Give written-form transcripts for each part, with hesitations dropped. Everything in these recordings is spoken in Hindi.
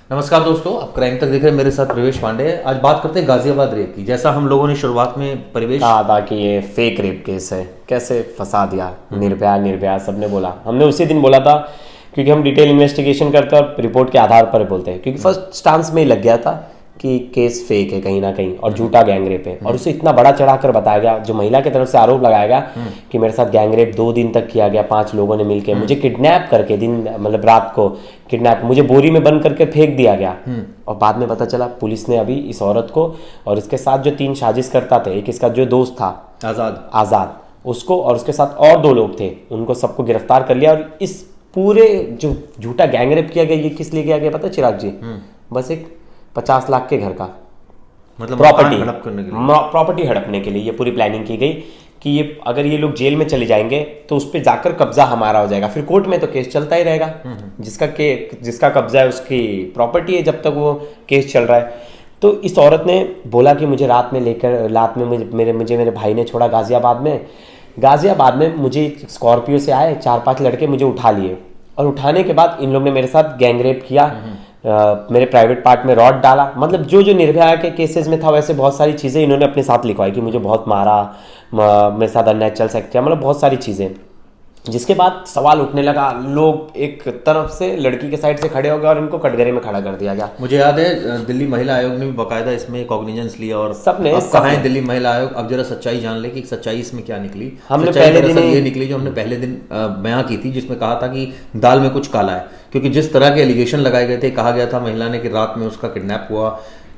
नमस्कार दोस्तों, आप क्राइम तक देख रहे हैं। मेरे साथ प्रवेश पांडे। आज बात करते हैं गाजियाबाद रेप की। जैसा हम लोगों ने शुरुआत में परिवेश कहा था कि ये फेक रेप केस है, कैसे फंसा दिया निर्भया सबने बोला। हमने उसी दिन बोला था क्योंकि हम डिटेल इन्वेस्टिगेशन करते हैं और रिपोर्ट के आधार पर बोलते हैं, क्योंकि फर्स्ट स्टांस में ही लग गया था कि केस फेक है कहीं ना कहीं और झूठा गैंगरेप है। और उसे इतना बड़ा चढ़ाकर बताया गया, जो महिला की तरफ से आरोप लगाया गया कि मेरे साथ गैंगरेप 2 दिन तक किया गया, 5 लोगों ने मिलकर मुझे किडनैप करके मतलब रात को किडनैप, मुझे बोरी में बंद करके फेंक दिया गया। और बाद में पता चला पुलिस ने अभी इस औरत को और इसके साथ जो 3 साजिश करता थे, एक इसका जो दोस्त था आज़ाद, उसको और उसके साथ और 2 लोग थे, उनको सबको गिरफ्तार कर लिया। और इस पूरे जो झूठा गैंगरेप किया गया, ये किस लिए किया गया पता है चिराग जी? बस एक 50 लाख के घर का मतलब प्रॉपर्टी हड़पने के लिए ये पूरी प्लानिंग की गई कि ये अगर ये लोग जेल में चले जाएंगे तो उस पर जाकर कब्जा हमारा हो जाएगा, फिर कोर्ट में तो केस चलता ही रहेगा। जिसका कब्जा है उसकी प्रॉपर्टी है जब तक वो केस चल रहा है। तो इस औरत ने बोला कि मुझे रात में मेरे भाई ने छोड़ा गाजियाबाद में मुझे स्कॉर्पियो से आए 4-5 लड़के, मुझे उठा लिए और उठाने के बाद इन लोग ने मेरे साथ गैंगरेप किया। मेरे प्राइवेट पार्ट में रॉड डाला, मतलब जो निर्भया के केसेस में था वैसे बहुत सारी चीज़ें इन्होंने अपने साथ लिखवाई कि मुझे बहुत मारा, मेरे साथ अननेचुरल सेक्स किया, मतलब बहुत सारी चीज़ें। जिसके बाद सवाल उठने लगा, लोग एक तरफ से लड़की के साइड से खड़े हो गए और इनको कटघरे में खड़ा कर दिया गया। मुझे याद है दिल्ली महिला आयोग ने भी बाकायदा इसमें कॉग्निजेंस लिया और सबने कहा है दिल्ली महिला आयोग अब जरा सच्चाई जान ले कि सच्चाई इसमें क्या निकली। हमने पहले दिन ये निकली जो हमने पहले दिन बयां की थी, जिसमें कहा था कि दाल में कुछ काला है, क्योंकि जिस तरह के एलिगेशन लगाए गए थे, कहा गया था महिला ने कि रात में उसका किडनैप हुआ।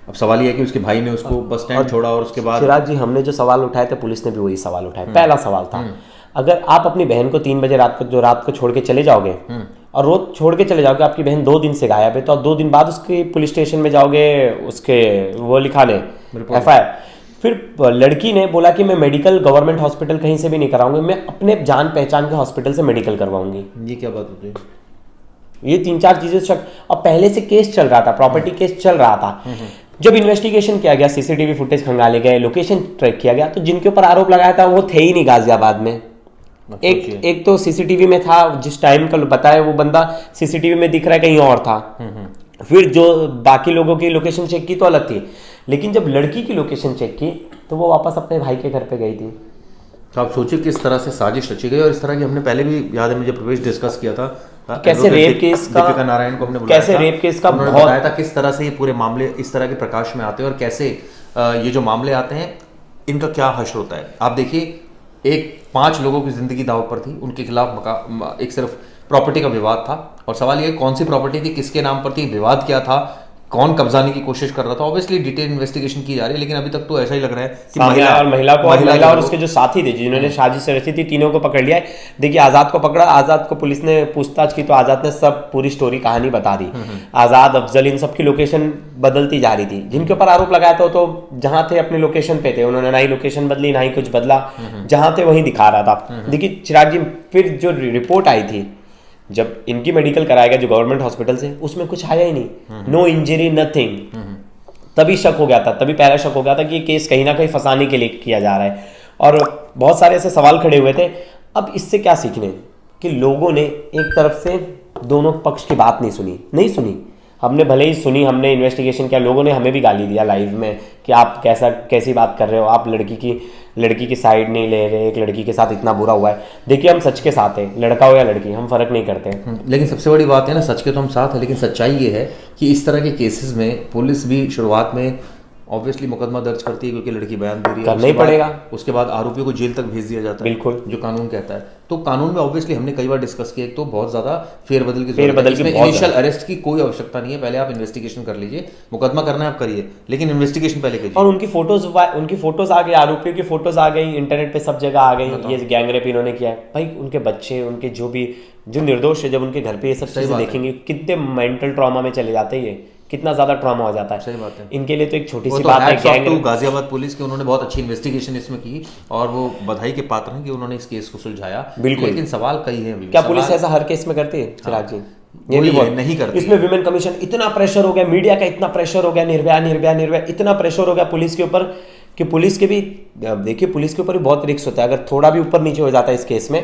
अब सवाल ये है कि उसके भाई ने उसको बस स्टैंड छोड़ा और उसके बाद चिराग जी हमने जो सवाल उठाए थे पुलिस ने भी वही सवाल उठाए। पहला सवाल था, अगर आप अपनी बहन को 3 बजे रात को छोड़ के चले जाओगे और रोज छोड़ के चले जाओगे, आपकी बहन 2 दिन से गायब है, तो आप 2 दिन बाद उसकी पुलिस स्टेशन में जाओगे उसके वो लिखाने FIR। फिर लड़की ने बोला कि मैं मेडिकल गवर्नमेंट हॉस्पिटल कहीं से भी नहीं कराऊंगी, मैं अपने जान पहचान के हॉस्पिटल से मेडिकल करवाऊंगी। ये क्या बात होती है? ये 3-4 चीजें शक, और पहले से केस चल रहा था, प्रॉपर्टी केस चल रहा था। जब इन्वेस्टिगेशन किया गया, CCTV फुटेज खंगाले गए, लोकेशन ट्रैक किया गया, तो जिनके ऊपर आरोप लगाया था वो थे ही नहीं गाजियाबाद में। एक तो CCTV में था, जिस टाइम का बताया वो बंदा CCTV में दिख रहा है कहीं और था। फिर जो बाकी लोगों की लोकेशन चेक की तो अलग थी, लेकिन जब लड़की की लोकेशन चेक की तो वो वापस अपने भाई के घर पे गई थी। तो आप सोचिए किस तरह से साजिश रची गई। और इस तरह की हमने पहले भी, याद है मुझे, प्रवेश डिस्कस किया था कैसे रेप केस का, दीपिका नारायण को हमने कैसे रेप केस का बहुत बताया था किस तरह से ये पूरे मामले इस तरह के प्रकाश में आते हैं और कैसे ये जो मामले आते हैं इनका क्या हश्र होता है। आप देखिए, एक 5 लोगों की जिंदगी दांव पर थी, उनके खिलाफ एक सिर्फ प्रॉपर्टी का विवाद था। और सवाल ये कौन सी प्रॉपर्टी थी, किसके नाम पर थी, विवाद क्या था, कौन कब्जाने की कोशिश कर रहा था। ऑब्वियसली डिटेल इन्वेस्टिगेशन की जा रही है, लेकिन अभी तक तो ऐसा ही लग रहा है कि महिला और उसके जो साथी थे जिन्होंने साजिश रची थी, तीनों को पकड़ लिया है। देखिए, आजाद को पकड़ा, आजाद को पुलिस ने पूछताछ की तो आजाद ने सब पूरी स्टोरी कहानी बता दी। आजाद, अफजल, इन सबकी लोकेशन बदलती जा रही थी। जिनके ऊपर आरोप लगाया था तो जहां थे अपने लोकेशन पे थे, उन्होंने ना ही लोकेशन बदली ना ही कुछ बदला, जहां थे वहीं दिखा रहा था। देखिए चिराग जी, फिर जो रिपोर्ट आई थी जब इनकी मेडिकल कराया गया जो गवर्नमेंट हॉस्पिटल से, उसमें कुछ आया ही नहीं, नो इंजरी नथिंग। तभी शक हो गया था, तभी पहला शक हो गया था कि ये केस कहीं ना कहीं फंसाने के लिए किया जा रहा है। और बहुत सारे ऐसे सवाल खड़े हुए थे। अब इससे क्या सीखने कि लोगों ने एक तरफ से दोनों पक्ष की बात नहीं सुनी। हमने भले ही सुनी, हमने इन्वेस्टिगेशन किया, लोगों ने हमें भी गाली दिया लाइव में कि आप कैसी बात कर रहे हो, आप लड़की की साइड नहीं ले रहे, एक लड़की के साथ इतना बुरा हुआ है। देखिए, हम सच के साथ हैं, लड़का हो या लड़की, हम फर्क नहीं करते। लेकिन सबसे बड़ी बात है ना, सच के तो हम साथ हैं, लेकिन सच्चाई ये है कि इस तरह के केसेस में पुलिस भी शुरुआत में ऑब्वियसली मुकदमा दर्ज करती है क्योंकि लड़की बयान दे रही है, करना ही पड़ेगा। उसके बाद आरोपियों को जेल तक भेज दिया जाता है, बिल्कुल, जो कानून कहता है। तो कानून में ऑब्वियसली हमने कई बार डिस्कस किया, एक तो बहुत ज्यादा फेरबदल की इनिशियल अरेस्ट की कोई आवश्यकता नहीं है। पहले आप इन्वेस्टिगेशन कर लीजिए, मुकदमा करना है आप करिए, लेकिन इन्वेस्टिगेशन पहले कीजिए। और उनकी फोटोज आ गई, आरोपियों की फोटोज आ गई, इंटरनेट पे सब जगह आ गई, ये गैंगरेप इन्होंने किया है। भाई उनके बच्चे, उनके जो निर्दोष है, जब उनके घर पे ये सब चीजें देखेंगे, कितने मेंटल ट्रॉमा में चले जाते हैं, ये कितना ज्यादा ट्रॉमा हो जाता है। सही बात है। इनके लिए तो एक छोटी सी बात है, गाजियाबाद पुलिस की, उन्होंने बहुत अच्छी इन्वेस्टिगेशन इसमें की और वो बधाई के पात्र हैं कि उन्होंने इस केस को सुलझाया। बिल्कुल, लेकिन सवाल कई है। क्या पुलिस ऐसा हर केस में करती है चिराग जी? ये भी नहीं करती। इसमें विमेन कमीशन, इतना प्रेशर हो गया, मीडिया का इतना प्रेशर हो गया, निर्भया इतना प्रेशर हो गया पुलिस के ऊपर कि पुलिस के भी, देखिए पुलिस के ऊपर भी बहुत रिस्क होता है। अगर थोड़ा भी ऊपर नीचे हो जाता है इस केस में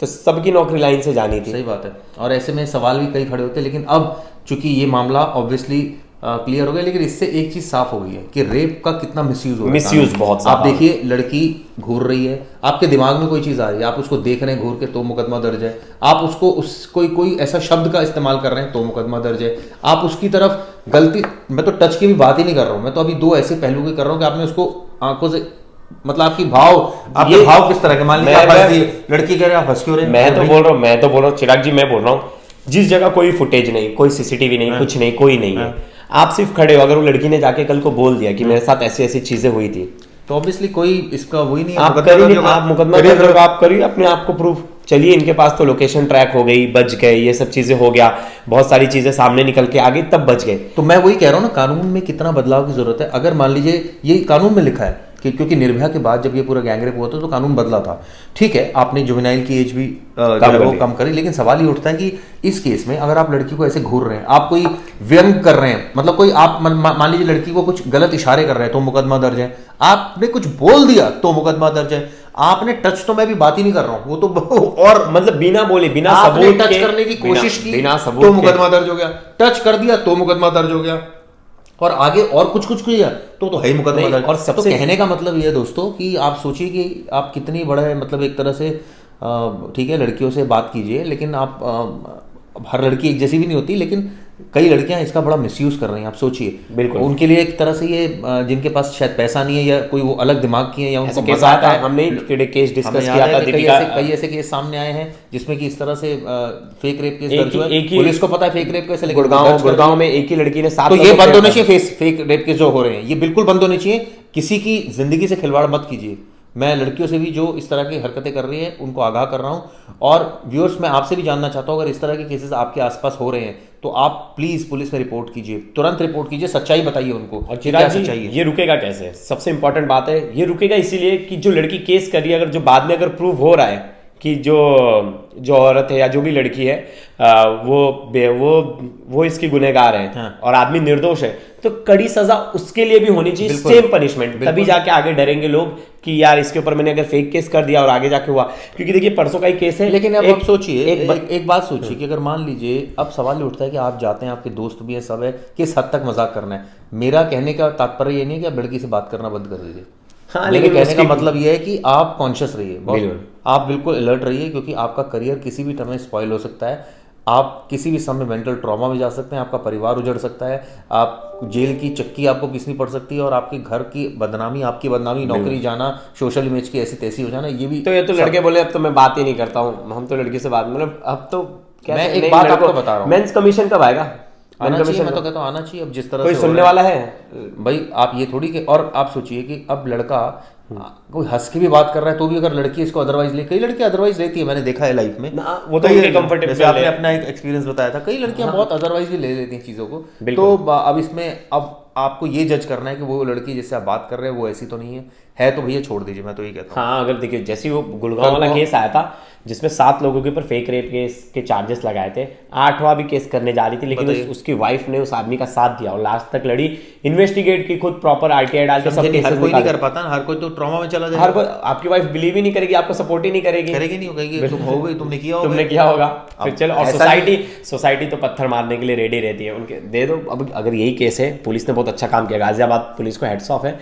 तो सबकी नौकरी लाइन से जानी थी। सही बात है। और ऐसे में सवाल भी कई खड़े होते हैं, लेकिन अब चूंकि ये मामला ऑब्वियसली क्लियर हो गया, लेकिन इससे एक चीज साफ हो गई है कि रेप का कितना मिसयूज हो रहा है। मिसयूज बहुत आप देखिए, लड़की घूर रही है, आपके दिमाग में कोई चीज आ रही है, आप उसको देख रहे हैं घूर के, तो मुकदमा दर्ज है। आप उसको कोई ऐसा शब्द का इस्तेमाल कर रहे हैं तो मुकदमा दर्ज है। आप उसकी तरफ गलती, मैं तो टच की भी बात ही नहीं कर रहा हूं, मैं तो अभी दो ऐसे पहलू की कर रहा हूं कि आपने उसको आंखों से, मतलब आपके भाव किस तरह के, मान लीजिए लड़की कह रहे आप हंस क्यों रहे हैं? मैं तो बोल रहा हूँ चिराग जी, मैं बोल रहा हूँ जिस जगह कोई फुटेज नहीं, कोई सीसीटीवी नहीं, कुछ नहीं, कोई नहीं है, आप सिर्फ खड़े हो, अगर वो लड़की ने जाके कल को बोल दिया कि मेरे साथ ऐसी ऐसी चीजें हुई थी, तो ऑब्वियसली कोई इसका वही नहीं है। आप मुकदमा आप करिए, अपने आप को प्रूफ। चलिए, इनके पास तो लोकेशन ट्रैक हो गई, बच गए, ये सब चीजें हो गया, बहुत सारी चीजें सामने निकल के आ गई, तब बच गए। तो मैं वही कह रहा हूँ ना, कानून में कितना बदलाव की जरूरत है। अगर मान लीजिए ये कानून में लिखा है कि क्योंकि निर्भया के बाद जब ये पूरा गैंगरेप हुआ था तो कानून बदला था, ठीक है, आपने जुवेनाइल की एज भी कम करी, लेकिन सवाल ये उठता है कि इस केस में अगर आप लड़की को ऐसे घूर रहे हैं, आप कोई व्यंग कर रहे हैं, मतलब कोई आप मान लीजिए लड़की को कुछ गलत इशारे कर रहे हैं तो मुकदमा दर्ज है, आपने कुछ बोल दिया तो मुकदमा दर्ज है, आपने टच, तो मैं भी बात ही नहीं कर रहा हूं, वो तो और मतलब बिना बोले, बिना सबूत टच करने की कोशिश की बिना सबूत तो मुकदमा दर्ज हो गया, टच कर दिया तो मुकदमा दर्ज हो गया, और आगे और कुछ किया तो है ही मुकदमा दर्ज। और सबसे तो कहने का मतलब ये है दोस्तों कि आप सोचिए कि आप कितनी बड़े, मतलब एक तरह से ठीक है लड़कियों से बात कीजिए, लेकिन आप हर लड़की एक जैसी भी नहीं होती, लेकिन कई लड़कियां इसका बड़ा मिसयूज कर रही हैं। आप सोचिए, बिल्कुल उनके लिए एक तरह से ये जिनके पास शायद पैसा नहीं है या कोई वो अलग दिमाग की है या उनको मजा आता है। हमने केस डिस्कस किया था, कई ऐसे केस सामने आए हैं जिसमें कि इस तरह से फेक रेप केस दर्ज हुआ है, पुलिस को पता है फेक रेप कैसे, लेकिन गुड़गांव में एक ही लड़की ने 7 तो ये बंद होने चाहिए। फेक रेप केस जो हो रहे हैं ये बिल्कुल बंद होने चाहिए। किसी की जिंदगी से खिलवाड़ मत कीजिए। मैं लड़कियों से भी जो इस तरह की हरकतें कर रही हैं उनको आगाह कर रहा हूं, और व्यूअर्स मैं आपसे भी जानना चाहता हूं, अगर इस तरह के केसेस आपके आसपास हो रहे हैं तो आप प्लीज पुलिस में रिपोर्ट कीजिए, तुरंत रिपोर्ट कीजिए, सच्चाई बताइए उनको। और चिराग जी, ये रुकेगा कैसे? सबसे इंपॉर्टेंट बात है, ये रुकेगा इसीलिए कि जो लड़की केस कर रही है, अगर जो बाद में अगर प्रूव हो रहा है कि जो औरत है या जो भी लड़की है वो इसकी गुनहगार है, हाँ। और आदमी निर्दोष है, तो कड़ी सजा उसके लिए भी होनी चाहिए, सेम पनिशमेंट। तभी जाके आगे डरेंगे लोग कि यार इसके ऊपर मैंने अगर फेक केस कर दिया और आगे जाके हुआ। क्योंकि देखिए परसों का ही केस है। लेकिन अब आप सोचिए, एक बात सोचिए कि अगर मान लीजिए अब सवाल ये उठता है कि आप जाते हैं, आपके दोस्त भी है, सब है, किस हद तक मजाक करना है। मेरा कहने का तात्पर्य ये नहीं है कि आप लड़की से बात करना बंद कर दीजिए। हाँ, लेकिन कहने का मतलब ये है कि आप कॉन्शियस रहिए, आप बिल्कुल अलर्ट रहिए, क्योंकि आपका करियर किसी भी समय स्पॉइल हो सकता है। आप किसी भी समय मेंटल ट्रॉमा में जा सकते हैं, आपका परिवार उजड़ सकता है, आप जेल की चक्की आपको पीसनी पड़ सकती है, और आपके घर की बदनामी, आपकी बदनामी, नौकरी जाना, सोशल इमेज की ऐसी तैसी हो जाना, ये भी। तो ये तो लड़के बोले अब तो मैं बात ही नहीं करता हूँ, हम तो लड़की से बात, मतलब अब तो मैं एक बात आपको बता रहा हूँ, मेंस कमीशन कब आएगा? आना चाहिए, मैं तो कहता हूँ आना चाहिए। अब जिस तरह कोई सुनने वाला है भाई, आप ये थोड़ी कि, और आप सोचिए कि अब लड़का कोई हंस के भी बात कर रहा है तो भी अगर लड़की इसको अदरवाइज ले, कई लड़की अदरवाइज लेती है, मैंने देखा है लाइफ में ना, वो तो कंफर्टेबल। जैसे आपने अपना एक एक्सपीरियंस बताया था, कई लड़कियां बहुत अदरवाइज भी ले लेती हैं चीजों को। तो अब इसमें अब आपको ये जज करना है कि वो लड़की जिससे आप बात कर रहे हैं वो ऐसी तो नहीं है तो भैया छोड़ दीजिए, मैं तो ये कहता हूँ। हाँ, अगर देखिए जैसे वो गुड़गांव वाला केस आया था जिसमें 7 लोगों के ऊपर फेक रेप केस के चार्जेस लगाए थे, 8वां भी केस करने जा रही थी, लेकिन उसकी वाइफ ने उस आदमी का साथ दिया और लास्ट तक लड़ी, इन्वेस्टिगेट की, खुद प्रॉपर आरटीआई डाल के सब केसेस। हर कोई नहीं कर पाता, हर कोई तो ट्रॉमा में चला जाएगा। हर कोई, आपकी वाइफ बिलीव ही नहीं करेगी, आपको सपोर्ट ही नहीं करेगी, नहीं, तुम हो गई, तुमने किया होगा। फिर चलो, और सोसाइटी तो पत्थर मारने के लिए रेडी रहती है, उनके दे दो। अब अगर यही केस है, पुलिस ने बहुत अच्छा काम किया, गाजियाबाद पुलिस को हेड्स ऑफ है।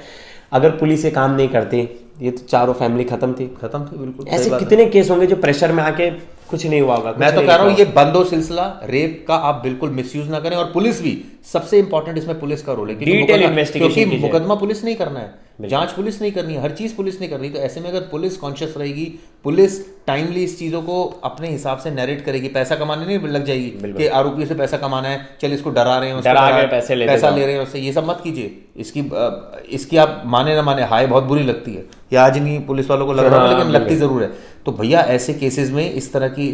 अगर पुलिस ये काम नहीं करती, ये तो चारों फैमिली खत्म थी, बिल्कुल। ऐसे कितने केस होंगे जो प्रेशर में आके कुछ नहीं हुआ होगा। मैं तो कह रहा हूँ ये बंद हो सिलसिला रेप का, आप बिल्कुल मिसयूज ना करें। और पुलिस भी, सबसे इंपॉर्टेंट इसमें पुलिस का रोल है, क्योंकि मुकदमा पुलिस नहीं करना है, जांच पुलिस नहीं करनी है, हर चीज पुलिस नहीं करनी। तो ऐसे में अगर पुलिस कॉन्शियस रहेगी, पुलिस टाइमली इस चीजों को अपने हिसाब से नैरेट करेगी, पैसा कमाने नहीं लग जाएगी कि आरोपी से पैसा कमाना है, चल इसको डरा रहे हैं, पैसा ले रहे हैं उससे, ये सब मत कीजिए। इसकी आप माने ना माने, हाय बहुत बुरी लगती है, ये आज नहीं पुलिस वालों को लग रहा है, लेकिन लगती जरूर है। तो भैया ऐसे केसेस में इस तरह की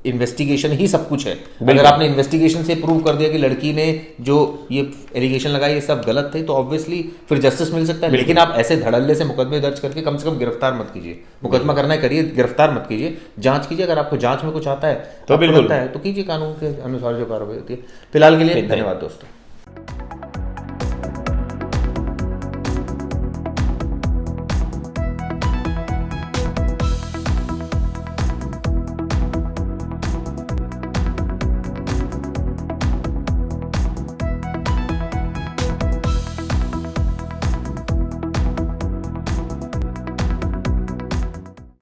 इन्वेस्टिगेशन ही सब कुछ है। अगर आपने इन्वेस्टिगेशन से प्रूव कर दिया कि लड़की ने जो ये एलिगेशन लगाई ये सब गलत थे, तो ऑब्वियसली फिर जस्टिस मिल सकता है। लेकिन आप ऐसे धड़ल्ले से मुकदमे दर्ज करके कम से कम गिरफ्तार मत कीजिए। मुकदमा करना है करिए, गिरफ्तार मत कीजिए, जांच कीजिए। अगर आपको जांच में कुछ आता है तो बिल्कुल है तो कीजिए, कानून के अनुसार जो कार्रवाई होती है। फिलहाल के लिए धन्यवाद दोस्तों।